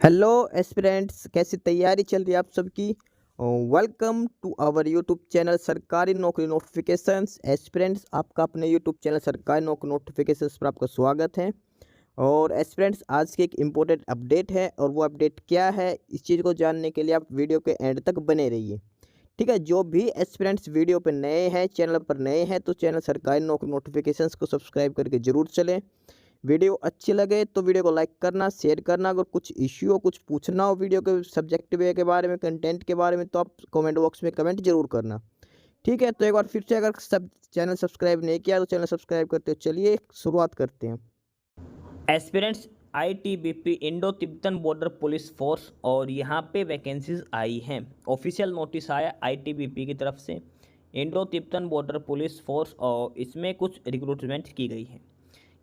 Hello aspirants, कैसी तैयारी चल रही है आप सबकी। Welcome to our YouTube channel सरकारी नौकरी नोटिफिकेशंस। एस्पिरेंट्स, आपका अपने यूट्यूब चैनल सरकारी नौकरी नोटिफिकेशंस पर आपका स्वागत है। और एस्पिरेंट्स, आज की एक इम्पोर्टेंट अपडेट है, और वो अपडेट क्या है, इस चीज़ को जानने के लिए आप वीडियो के एंड तक बने रहिए। ठीक है, जो भी एस्पिरेंट्स वीडियो पर नए हैं, चैनल पर नए हैं, तो चैनल सरकारी नौकरी नोटिफिकेशंस को सब्सक्राइब करके जरूर चलें। वीडियो अच्छी लगे तो वीडियो को लाइक करना, शेयर करना। अगर कुछ इश्यू हो, कुछ पूछना हो वीडियो के सब्जेक्ट वे के बारे में, कंटेंट के बारे में, तो आप कमेंट बॉक्स में कमेंट जरूर करना। ठीक है, तो एक बार फिर से, अगर सब चैनल सब्सक्राइब नहीं किया तो चैनल सब्सक्राइब करते हो। चलिए शुरुआत करते हैं। Aspirants ITBP Indo Tibetan border police force, और यहाँ पे वैकेंसीज आई हैं। ऑफिशियल नोटिस आया आईटीबीपी की तरफ से Indo Tibetan border police force, और इसमें कुछ रिक्रूटमेंट की गई है।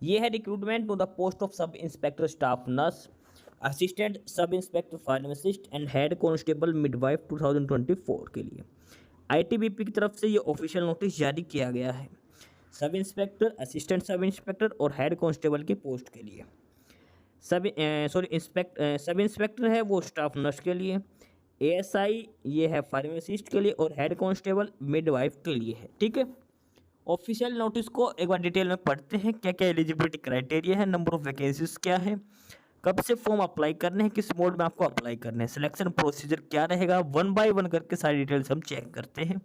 ये है recruitment to the post of sub inspector staff nurse, assistant sub inspector pharmacist and head constable midwife 2024 के लिए आईटीबीपी की तरफ से ये ऑफिशियल नोटिस जारी किया गया है। Sub inspector, assistant sub inspector और हेड कांस्टेबल के पोस्ट के लिए। सब इंस्पेक्टर है वो स्टाफ नर्स के लिए, एएसआई ये है फार्मासिस्ट के लिए, और हेड कांस्टेबल मिडवाइफ के लिए है। ठीक है, ऑफिशियल नोटिस को एक बार डिटेल में पढ़ते हैं। क्या क्या एलिजिबिलिटी क्राइटेरिया है, नंबर ऑफ वैकेंसीज क्या है, कब से फॉर्म अप्लाई करने हैं, किस मोड में आपको अप्लाई करने हैं, सिलेक्शन प्रोसीजर क्या रहेगा, वन बाय वन करके सारी डिटेल्स हम चेक करते हैं।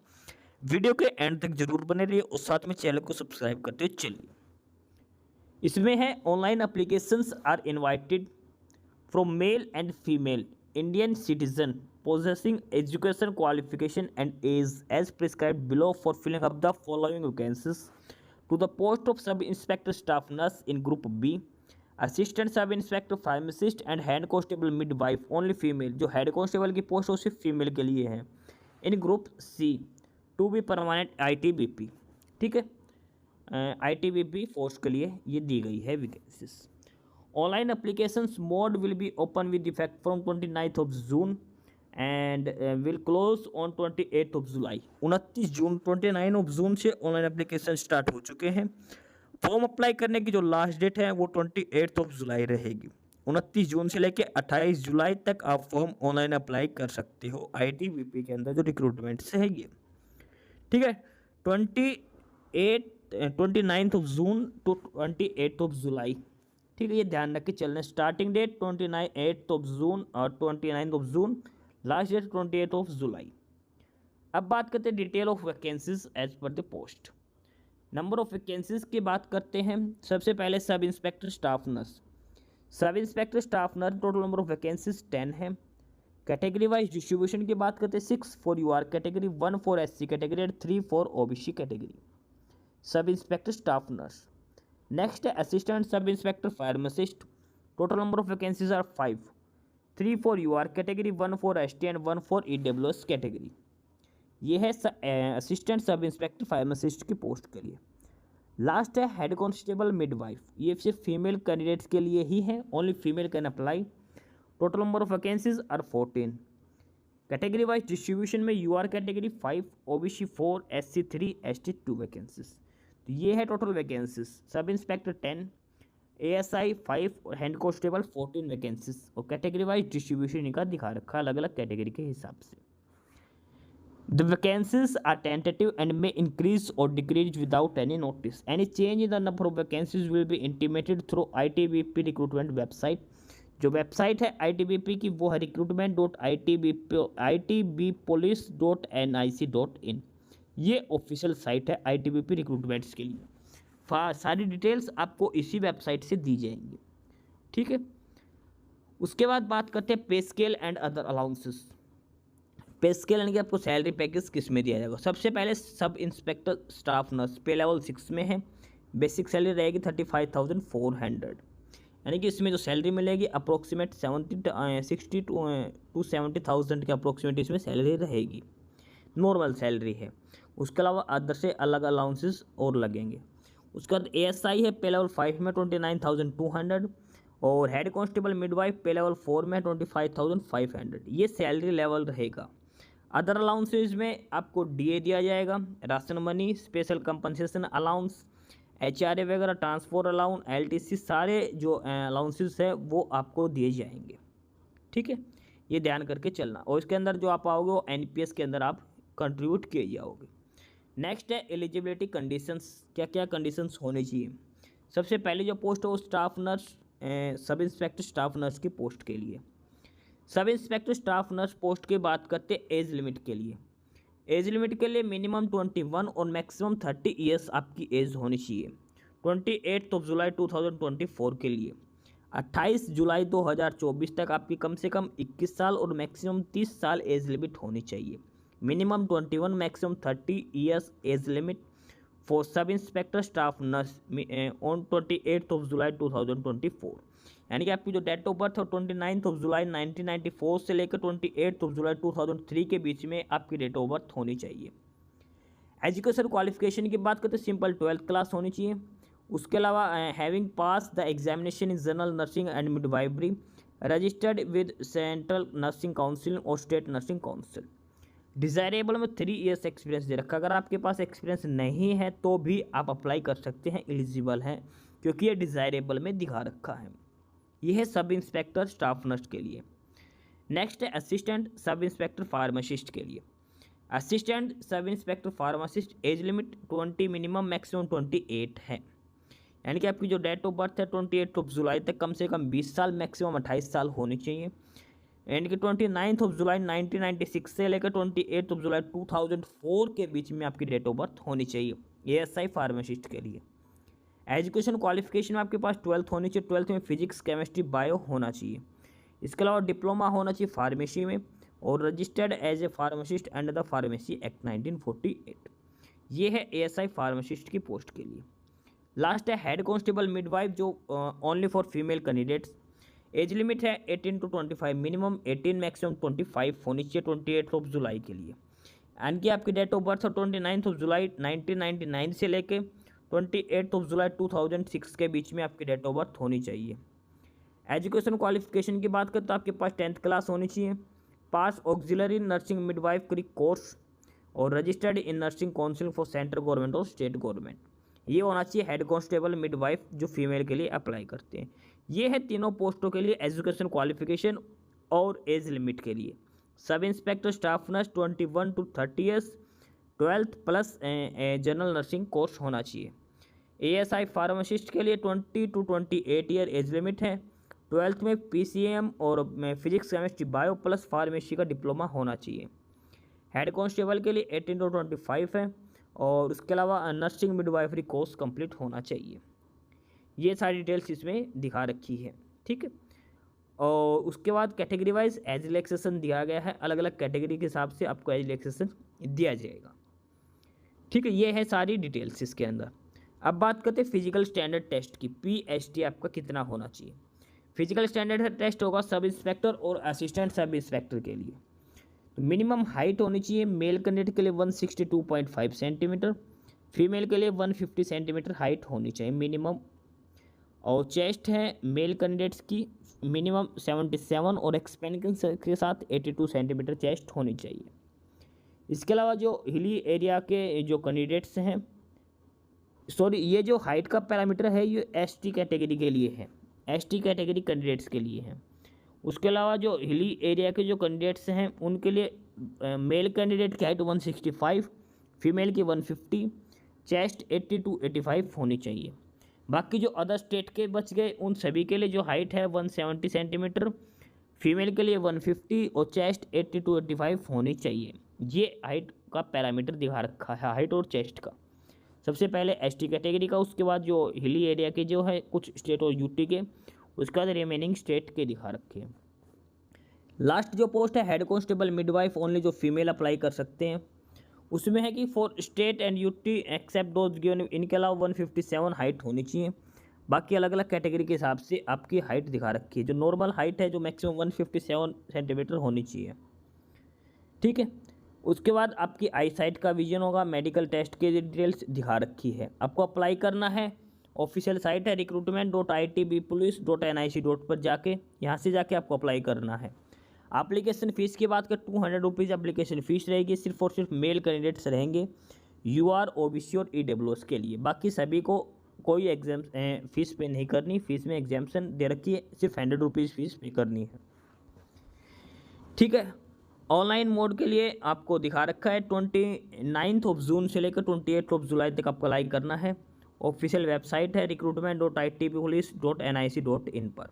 वीडियो के एंड तक जरूर बने रहिए और साथ में चैनल को सब्सक्राइब करते हुए चलिए। इसमें है online applications are invited from male and female Indian citizen possessing education qualification and age as prescribed below for filling up the following vacancies to the post of sub inspector staff nurse in group B, assistant sub inspector pharmacist and head constable midwife only female, जो head constable की post हो सिर्फ female के लिए है। In group C to be permanent ITBP। ठीक है, ITBP post के लिए ये दी गई है vacancies. Online applications mode will be open with effect from 29 of June and will close on 28 of July. 29 June, 29 of जून से ऑनलाइन एप्लीकेशन स्टार्ट हो चुके हैं। फॉर्म अप्लाई करने की जो लास्ट डेट है वो 28 ऑफ जुलाई रहेगी। 29 जून से लेकर 28 जुलाई तक आप फॉर्म ऑनलाइन अप्लाई कर सकते हो ITBP के अंदर जो रिक्रूटमेंट से है ये। ठीक है, 29 of June to 28 of July. ठीक है, ये ध्यान रख के चलना। स्टार्टिंग डेट 28 ऑफ जून और 29 of June, last date 28 of July. अब बात करते हैं detail of vacancies as per the post. Number of vacancies की बात करते हैं। सबसे पहले sub inspector staff nurse. Sub inspector staff nurse total number of vacancies 10 है। कैटेगरी वाइज डिस्ट्रीब्यूशन की बात करते हैं 6 for UR category, 1 for SC category and 3 for OBC category. Sub inspector staff nurse. Next है assistant sub inspector pharmacist. Total number of vacancies are 5, 3 for UR category, 1 for ST and 1 for EWS category. ये है assistant sub inspector pharmacist की post के लिए। Last है head constable midwife. ये सिर्फ female candidates के लिए ही है, only female can apply. Total number of vacancies are 14। Category wise distribution में UR category 5, OBC 4, SC 3, ST 2 vacancies. तो ये है total vacancies. Sub inspector 10, ASI 5 और हैंड कांस्टेबल 14 वैकेंसीज। और कैटेगरी वाइज डिस्ट्रीब्यूशन इनका दिखा रखा अलग अलग कैटेगरी के हिसाब से। The vacancies are tentative and may increase or decrease without any notice. Any change in the number of vacancies will be intimated through ITBP recruitment website. जो वेबसाइट है ITBP की वो है recruitment.itbpolice.nic.in। ये ऑफिशियल साइट है ITBP recruitments के लिए। सारी डिटेल्स आपको इसी वेबसाइट से दी जाएंगी। ठीक है, उसके बाद बात करते हैं पे स्केल एंड अदर अलाउंसेस। पे स्केल यानी कि आपको सैलरी पैकेज किस में दिया जाएगा। सबसे पहले सब इंस्पेक्टर स्टाफ नर्स पे लेवल 6 में है। बेसिक सैलरी रहेगी 35,400, यानी कि इसमें जो सैलरी मिलेगी अप्रोक्सीमेट 60 टू 70,000 के अप्रोक्सीमेट इसमें सैलरी रहेगी, नॉर्मल सैलरी है। उसके अलावा अदर से अलग अलाउंसेस और लगेंगे। उसके बाद ASI है पे लेवल 5 में 29,200, और हेड कांस्टेबल मिडवाइफ पे लेवल 4 में 25,500। ये सैलरी लेवल रहेगा। अदर अलाउंसेज में आपको DA दिया जाएगा, ration money, special compensation allowance, HRA वगैरह, ट्रांसपोर्ट अलाउंस, LTC, सारे जो अलाउंसेस है वो आपको दिए जाएंगे। ठीक है, ये ध्यान करके चलना। और इसके अंदर जो आप आओगे वो एनपीएस के अंदर आप कंट्रीब्यूट किए जाओगे। नेक्स्ट है एलिजिबिलिटी कंडीशंस, क्या क्या कंडीशंस होनी चाहिए। सबसे पहले जो पोस्ट है वो staff nurse, sub inspector staff nurse की पोस्ट के लिए। सब इंस्पेक्टर स्टाफ नर्स पोस्ट की बात करते हैं एज लिमिट के लिए। एज लिमिट के लिए मिनिमम 21 और मैक्सिमम 30 ईयर्स आपकी एज होनी चाहिए। 28 जुलाई 2024 के लिए 28 जुलाई 2024 तक आपकी कम से कम 21 साल और मैक्सिमम 30 साल एज लिमिट होनी चाहिए। Minimum 21, maximum 30 years age limit for सब इंस्पेक्टर स्टाफ नर्स ऑन 28 जुलाई 2024। यानी कि आपकी जो डेट ऑफ बर्थ है 29 जुलाई 1994 से लेकर 28 जुलाई 2003 के बीच में आपकी डेट ऑफ बर्थ होनी चाहिए। एजुकेशन क्वालिफिकेशन की बात करते हैं सिंपल 12th क्लास होनी चाहिए। उसके अलावा having pass the examination in general nursing and midwifery registered with central nursing council और स्टेट नर्सिंग काउंसिल। डिज़ायरेबल में 3 ईयर्स एक्सपीरियंस दे रखा। अगर आपके पास एक्सपीरियंस नहीं है तो भी आप अप्लाई कर सकते हैं, एलिजिबल हैं, क्योंकि ये डिज़ायरेबल में दिखा रखा है। ये है सब इंस्पेक्टर स्टाफ नर्स के लिए। नेक्स्ट है असिस्टेंट सब इंस्पेक्टर फार्मासिस्ट के लिए। Assistant sub inspector pharmacist age limit 20, minimum maximum 28 है। यानी कि आपकी जो डेट ऑफ बर्थ है 28 जुलाई तक कम से कम 20 साल, मैक्सिमम 28 साल होनी चाहिए। यानी कि 29 जुलाई 1996 से लेकर 28 जुलाई 2004 के बीच में आपकी डेट ऑफ बर्थ होनी चाहिए एएसआई फार्मासिस्ट के लिए। एजुकेशन क्वालिफिकेशन में आपके पास 12th होनी चाहिए। 12th में फिजिक्स, केमिस्ट्री, बायो होना चाहिए। इसके अलावा डिप्लोमा होना चाहिए फार्मेसी में और registered as a pharmacist under the pharmacy act 1948। ये है एएसआई फार्मासिस्ट की पोस्ट के लिए। लास्ट है हेड कांस्टेबल मिडवाइफ, जो only for female candidates. Age limit है 18 to 25, मिनिमम 18, मैक्सिमम 25 होनी चाहिए 28 जुलाई के लिए। यानी कि आपकी डेट ऑफ बर्थ 29 जुलाई 1999 से लेके 28 जुलाई 2006 के बीच में आपकी डेट ऑफ बर्थ होनी चाहिए। एजुकेशन क्वालिफिकेशन की बात करें तो आपके पास 10th क्लास होनी चाहिए। पास ऑक्सिलरी नर्सिंग मिडवाइफ कोर्स और registered in nursing council for central government और स्टेट गवर्नमेंट। ये होना चाहिए हेड कांस्टेबल मिडवाइफ, जो फीमेल के लिए अप्लाई करते हैं। ये है तीनों पोस्टों के लिए एजुकेशन क्वालिफिकेशन और एज लिमिट के लिए। सब inspector staff nurse 21 to 30 years, 12th plus general nursing course होना चाहिए। एएसआई फार्मासिस्ट के लिए 20 to 28 ईयर एज लिमिट है। 12th में पीसीएम और physics, chemistry, bio plus pharmacy का डिप्लोमा होना चाहिए। हेड कांस्टेबल के लिए 18 to 25 है और उसके अलावा नर्सिंग मिडवाइफरी कोर्स कंप्लीट होना चाहिए। ये सारी डिटेल्स इसमें दिखा रखी है, ठीक है। और उसके बाद कैटेगरी वाइज एज रिलैक्सेशन दिया गया है, अलग अलग कैटेगरी के हिसाब से आपको एज रिलैक्सेशन दिया जाएगा, ठीक है। ये है सारी डिटेल्स इसके अंदर। अब बात करते हैं फिजिकल स्टैंडर्ड टेस्ट की। पीएसटी आपका कितना होना चाहिए। फिजिकल स्टैंडर्ड टेस्ट होगा सब इंस्पेक्टर और असिस्टेंट सब इंस्पेक्टर के लिए। तो मिनिमम हाइट होनी चाहिए मेल कैंडिडेट के लिए 162.5 सेंटीमीटर, फीमेल के लिए 150 सेंटीमीटर हाइट होनी चाहिए मिनिमम। और चेस्ट है मेल कैंडिडेट्स की मिनिमम 77 और एक्सपेंशन के साथ 82 सेंटीमीटर चेस्ट होनी चाहिए। इसके अलावा जो हिली एरिया के जो कैंडिडेट्स हैं, सॉरी, ये जो हाइट का पैरामीटर है ये एसटी कैटेगरी के लिए है, एसटी कैटेगरी कैंडिडेट्स के लिए है। उसके अलावा जो हिली एरिया के जो कैंडिडेट्स हैं उनके लिए मेल कैंडिडेट की हाइट 165, फीमेल की 150, चेस्ट 80 to 85 होनी चाहिए। बाकी जो अदर स्टेट के बच गए उन सभी के लिए जो हाइट है 170 सेंटीमीटर, फीमेल के लिए 150 और चेस्ट 80 to 85 होनी चाहिए। ये हाइट का पैरामीटर दिखा रखा है, हाइट और चेस्ट का। सबसे पहले एसटी कैटेगरी का, उसके बाद जो हिली एरिया के जो है कुछ स्टेट और यूटी के, उसके बाद रिमेनिंग स्टेट के दिखा रखे हैं। लास्ट जो पोस्ट है हेड कांस्टेबल मिडवाइफ, ओनली जो फीमेल अप्लाई कर सकते हैं। उसमें है कि for state and UT except those given, इनके अलावा 157 हाइट होनी चाहिए। बाकी अलग अलग कैटेगरी के हिसाब से आपकी हाइट दिखा रखी है। जो नॉर्मल हाइट है जो मैक्सिमम 157 सेंटीमीटर होनी चाहिए, ठीक है। उसके बाद आपकी आई साइट का विजन होगा, मेडिकल टेस्ट की डिटेल्स दिखा रखी है। आपको अप्लाई करना है, ऑफिशियल साइट है recruitment.itbpolice.nic. पर जाके, यहाँ से जाके आपको अप्लाई करना है। एप्लीकेशन फ़ीस की बात करें 200 रुपीज़ एप्लीकेशन फ़ीस रहेगी, सिर्फ और सिर्फ मेल कैंडिडेट्स रहेंगे यूआर, ओबीसी और ईडब्ल्यूएस के लिए। बाकी सभी को कोई एग्जाम फीस पे नहीं करनी, फीस में एग्जाम्पशन दे रखी है, सिर्फ 100 रुपीज़ फीस पे करनी है। ठीक है। ऑनलाइन मोड के लिए आपको दिखा रखा है 29 जून से लेकर 28 जुलाई तक आपको अप्लाई करना है। ऑफिशियल वेबसाइट है recruitment.itpolice.nic.in पर।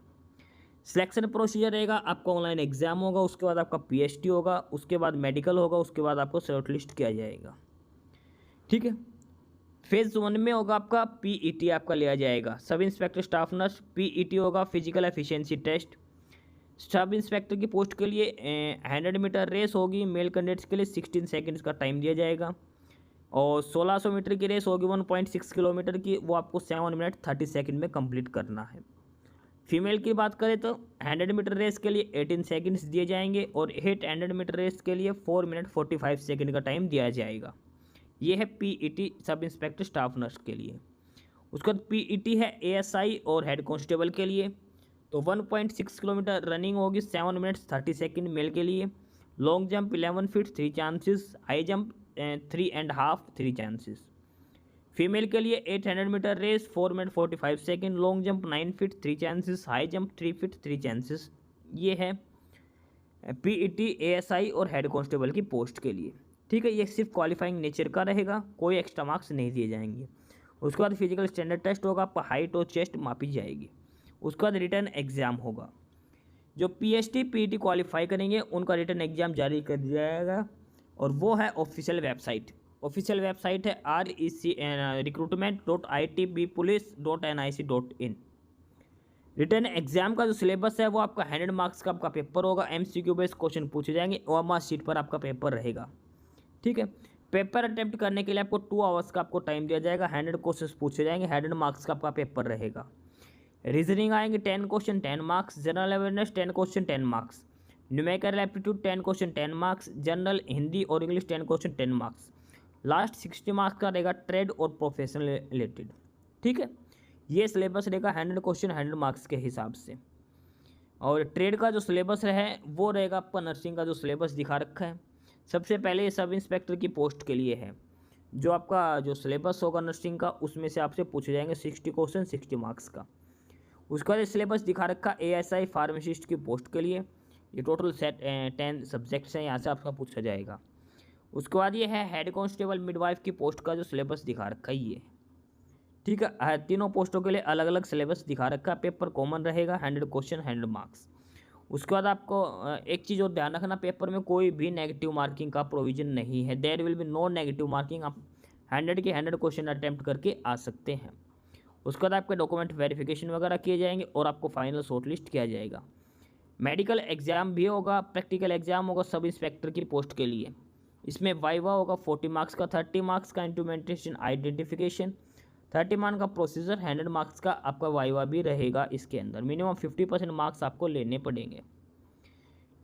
सिलेक्शन प्रोसीजर रहेगा, आपका ऑनलाइन एग्जाम होगा, उसके बाद आपका PST होगा, उसके बाद मेडिकल होगा, उसके बाद आपको शॉर्टलिस्ट किया जाएगा। ठीक है। फेज 1 में होगा आपका PET आपका लिया जाएगा, sub inspector staff nurse PET होगा, physical efficiency test. Sub inspector की पोस्ट के लिए 100 मीटर रेस होगी, मेल कैंडिडेट्स के लिए 16 सेकंड्स का टाइम दिया जाएगा, और 1600 मीटर की रेस होगी 1.6 किलोमीटर की, वो आपको 7 मिनट 30 सेकंड में कंप्लीट करना है। फीमेल की बात करें तो 100 मीटर रेस के लिए 18 सेकंड्स दिए जाएंगे, और 800 मीटर रेस के लिए 4 मिनट 45 सेकंड का टाइम दिया जाएगा। ये है PET सब इंस्पेक्टर स्टाफ नर्स के लिए। उसके बाद PET है ASI और हेड कांस्टेबल के लिए, तो 1.6 किलोमीटर रनिंग होगी 7 मिनट्स 30 सेकंड मेल के लिए, long jump 11 feet 3 chances, high jump 3.5 3 chances. Female के लिए 800 metre race 4 minute 45 second, long jump 9 feet 3 chances, high jump 3 feet 3 chances. ये है PET ASI और हेड कांस्टेबल की पोस्ट के लिए। ठीक है, ये सिर्फ क्वालिफाइंग नेचर का रहेगा, कोई एक्स्ट्रा मार्क्स नहीं दिए जाएंगे। उसके बाद फिजिकल स्टैंडर्ड टेस्ट होगा, आपका हाइट और चेस्ट मापी जाएगी। उसके बाद रिटर्न एग्जाम होगा। जो PST PET क्वालिफाई करेंगे उनका रिटर्न एग्जाम जारी कर दिया जाएगा, और वो है ऑफिशियल वेबसाइट। ऑफिशियल वेबसाइट है recruitment.itbpolice.nic.in। रिटर्न एग्जाम का जो सिलेबस है वो आपका 100 मार्क्स का आपका पेपर होगा, MCQ बेस्ड क्वेश्चन पूछे जाएंगे, OMR शीट पर आपका पेपर रहेगा। ठीक है। पेपर अटेम्प्ट करने के लिए आपको 2 आवर्स का आपको टाइम दिया जाएगा, 100 क्वेश्चन पूछे जाएंगे, 100 मार्क्स का आपका पेपर रहेगा। रीजनिंग आएंगे 10 question 10 marks, general awareness 10 question 10 marks, numerical aptitude 10 question 10 marks, general Hindi और English 10 question 10 marks. Last 60 marks का रहेगा ट्रेड और प्रोफेशनल रिलेटेड। ठीक है, ये सिलेबस रहेगा 100 क्वेश्चन 100 मार्क्स के हिसाब से। और ट्रेड का जो सिलेबस है वो रहेगा आपका नर्सिंग का जो सिलेबस दिखा रखा है। सबसे पहले सब इंस्पेक्टर की पोस्ट के लिए है, जो आपका जो सिलेबस होगा नर्सिंग का उसमें से आपसे पूछे जाएंगे 60 क्वेश्चन 60 मार्क्स का। उसका बाद सिलेबस दिखा रखा ASI फार्मासिस्ट की पोस्ट के लिए, ये टोटल 10 सब्जेक्ट्स हैं, यहाँ से आपका पूछा जाएगा। उसके बाद ये है हेड कांस्टेबल मिडवाइफ की पोस्ट का जो सिलेबस दिखा रखा है ये। ठीक है, तीनों पोस्टों के लिए अलग अलग सिलेबस दिखा रखा है, पेपर कॉमन रहेगा, 100 क्वेश्चन 100 मार्क्स। उसके बाद आपको एक चीज़ और ध्यान रखना, पेपर में कोई भी नेगेटिव मार्किंग का प्रोविजन नहीं है, there will be no negative marking. आप 100 के 100 क्वेश्चन अटैम्प्ट करके आ सकते हैं। उसके बाद आपके डॉक्यूमेंट वेरिफिकेशन वगैरह किए जाएंगे और आपको फाइनल शॉर्टलिस्ट किया जाएगा। मेडिकल एग्जाम भी होगा, प्रैक्टिकल एग्जाम होगा सब इंस्पेक्टर की पोस्ट के लिए। इसमें वाइवा होगा 40 मार्क्स का, 30 मार्क्स का इंस्ट्रूमेंटेशन आइडेंटिफिकेशन, 30 मार्क्स का प्रोसीजर, 100 मार्क्स का आपका वाइवा भी रहेगा। इसके अंदर मिनिमम 50% मार्क्स आपको लेने पड़ेंगे।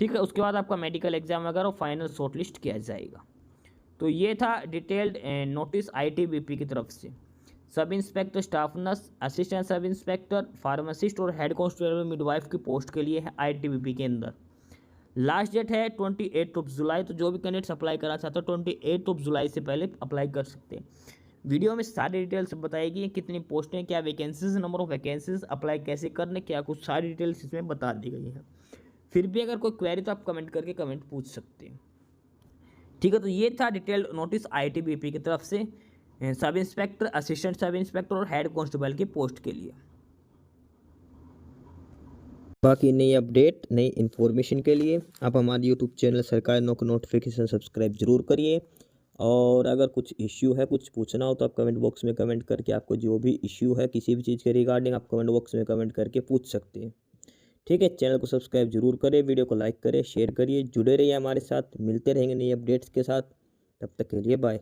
ठीक है, उसके बाद आपका मेडिकल एग्जाम वगैरह फाइनल शॉर्टलिस्ट किया जाएगा। तो ये था डिटेल्ड नोटिस ITBP की तरफ से। सब inspector staff nurse, assistant sub inspector, pharmacist और हेड कांस्टेबल मिडवाइफ की पोस्ट के लिए है ITBP के अंदर। लास्ट डेट है 28 जुलाई। तो जो भी कैंडिडेट्स अप्लाई करना चाहते हो 28 जुलाई से पहले अप्लाई कर सकते हैं। वीडियो में सारी डिटेल्स बताएगी, कितनी पोस्टें, क्या vacancies, number of vacancies, apply कैसे करने, क्या कुछ सारी डिटेल्स इसमें बता दी गई है। फिर भी अगर कोई क्वेरी तो आप कमेंट करके कमेंट पूछ सकते हैं। ठीक है, तो ये था डिटेल्ड नोटिस ITBP की तरफ से sub inspector, assistant sub inspector और हेड कांस्टेबल की पोस्ट के लिए। बाकी नई अपडेट नई इन्फॉर्मेशन के लिए आप हमारे यूट्यूब चैनल सरकारी नौकरी नोटिफिकेशन सब्सक्राइब जरूर करिए। और अगर कुछ इश्यू है, कुछ पूछना हो तो आप कमेंट बॉक्स में कमेंट करके आपको जो भी इश्यू है किसी भी चीज़ के रिगार्डिंग आप कमेंट बॉक्स में कमेंट करके पूछ सकते हैं। ठीक है, चैनल को सब्सक्राइब जरूर करें, वीडियो को लाइक करें, शेयर करिए, जुड़े रहिए हमारे साथ। मिलते रहेंगे नई अपडेट्स के साथ, तब तक के लिए बाय।